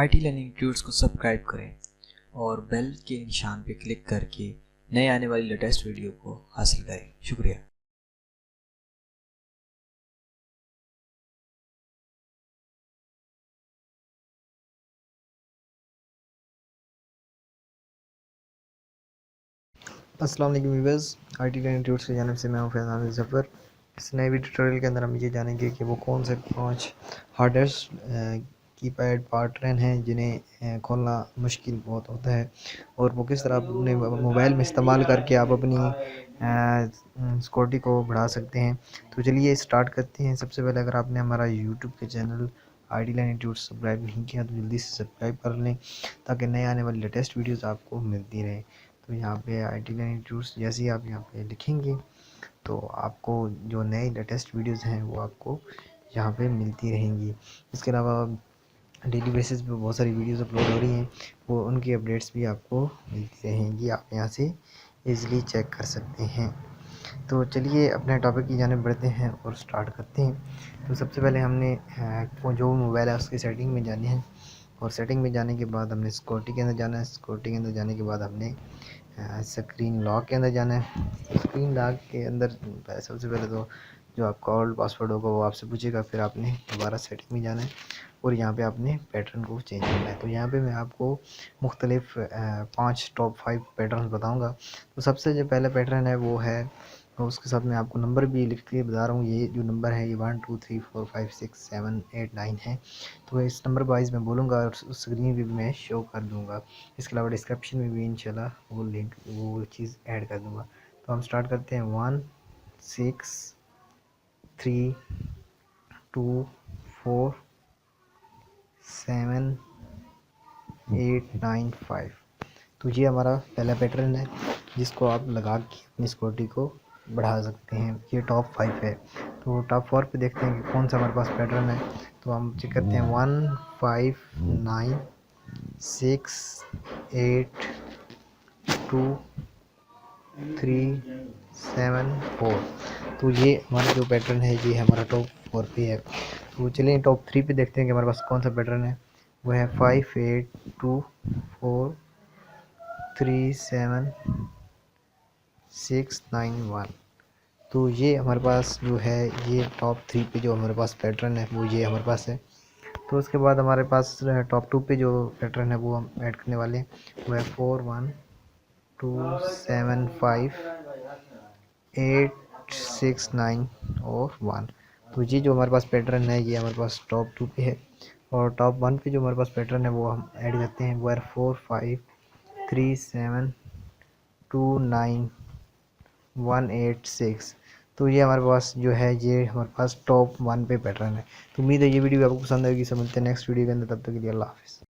IT learning tuts को subscribe करें और बेल के निशान पर क्लिक करके नए आने वाली लेटेस्ट वीडियो को हासिल करें। शुक्रिया। अस्सलाम वालेकुम व्यूअर्स, आईटी लर्निंग ट्यूट्स की जानिब से मैं हूं फैज़ान ज़फ़र। इस नए वीडियो ट्यूटोरियल के अंदर हम ये जानेंगे कि वो कौन से 5 हार्डेस्ट कीपैड पार्टनर हैं जिन्हें खोलना मुश्किल बहुत होता है और वो किस तरह अपने मोबाइल में इस्तेमाल करके आप अपनी सिक्योरिटी को बढ़ा सकते हैं। तो चलिए स्टार्ट करते हैं। सबसे पहले अगर आपने हमारा यूट्यूब के channel IT learning tuts subscribe नहीं किया तो जल्दी से सब्सक्राइब कर लें ताकि नए आने वाली लेटेस्ट वीडियोज़ आपको मिलती रहे। तो यहाँ पे आईटी लर्निंग ट्यूट्स जैसे ही आप यहाँ पे लिखेंगे तो आपको जो नए लेटेस्ट वीडियोज़ हैं वो आपको यहाँ पे मिलती रहेंगी। इसके अलावा डेली बेसिस पे बहुत सारी वीडियोज़ अपलोड हो रही हैं, वो उनकी अपडेट्स भी आपको मिलती रहेंगी। आप यहाँ से ईज़िली चेक कर सकते हैं। तो चलिए अपने टॉपिक की जानिब बढ़ते हैं और स्टार्ट करते हैं। तो सबसे पहले हमने जो मोबाइल है उसकी सेटिंग में जानी है और सेटिंग में जाने के बाद हमने सिक्योरिटी के अंदर जाना है। सिक्योरिटी के अंदर जाने के बाद हमने स्क्रीन लॉक के अंदर जाना है। स्क्रीन लॉक के अंदर सबसे पहले तो जो आपका ओल्ड पासवर्ड होगा वो आपसे पूछेगा, फिर आपने दोबारा सेटिंग में जाना है और यहाँ पे आपने पैटर्न को चेंज करना है। तो यहाँ पे मैं आपको मुख्तलिफ 5 टॉप 5 पैटर्न बताऊँगा। तो सबसे जो पहला पैटर्न है वो है, और उसके साथ मैं आपको नंबर भी लिख के बता रहा हूँ। ये जो नंबर है ये 1 2 3 4 5 6 7 8 9 है। तो इस नंबर वाइज मैं बोलूँगा और उस स्क्रीन पे भी मैं शो कर दूँगा। इसके अलावा डिस्क्रिप्शन में भी इंशाल्लाह वो लिंक वो चीज़ ऐड कर दूँगा। तो हम स्टार्ट करते हैं 1 6 3 2 4 7 8 9 5। तो ये हमारा पहला पैटर्न है जिसको आप लगा के अपनी सिक्योरिटी को बढ़ा सकते हैं। ये टॉप 5 है। तो टॉप 4 पे देखते हैं कि कौन सा हमारे पास पैटर्न है। तो हम चेक करते हैं 1 5 9 6 8 2 3 7 4। तो ये हमारा जो पैटर्न है ये हमारा टॉप 4 पे है। तो चलिए टॉप 3 पे देखते हैं कि हमारे पास कौन सा पैटर्न है। वो है 5 8 2 4 3 7 6 9 1। तो ये हमारे पास जो है ये टॉप 3 पे जो हमारे पास पैटर्न है वो ये हमारे पास है। तो उसके बाद हमारे पास टॉप 2 पे जो पैटर्न है वो हम ऐड करने वाले हैं। वो है 4 1 2 7 5 8 6 9 और 1। तो ये जो हमारे पास पैटर्न है ये हमारे पास टॉप 2 पे है। और टॉप 1 पे जो हमारे पास पैटर्न है वो हम ऐड करते हैं। वो है 4 5 3 7 2 9 1 8 6। तो ये हमारे पास जो है ये हमारे पास टॉप 1 पे पैटर्न है। तो उम्मीद है ये वीडियो आपको पसंद आएगी। समझते हैं नेक्स्ट वीडियो के अंदर। तब तक के लिए अल्लाह हाफ़िज़।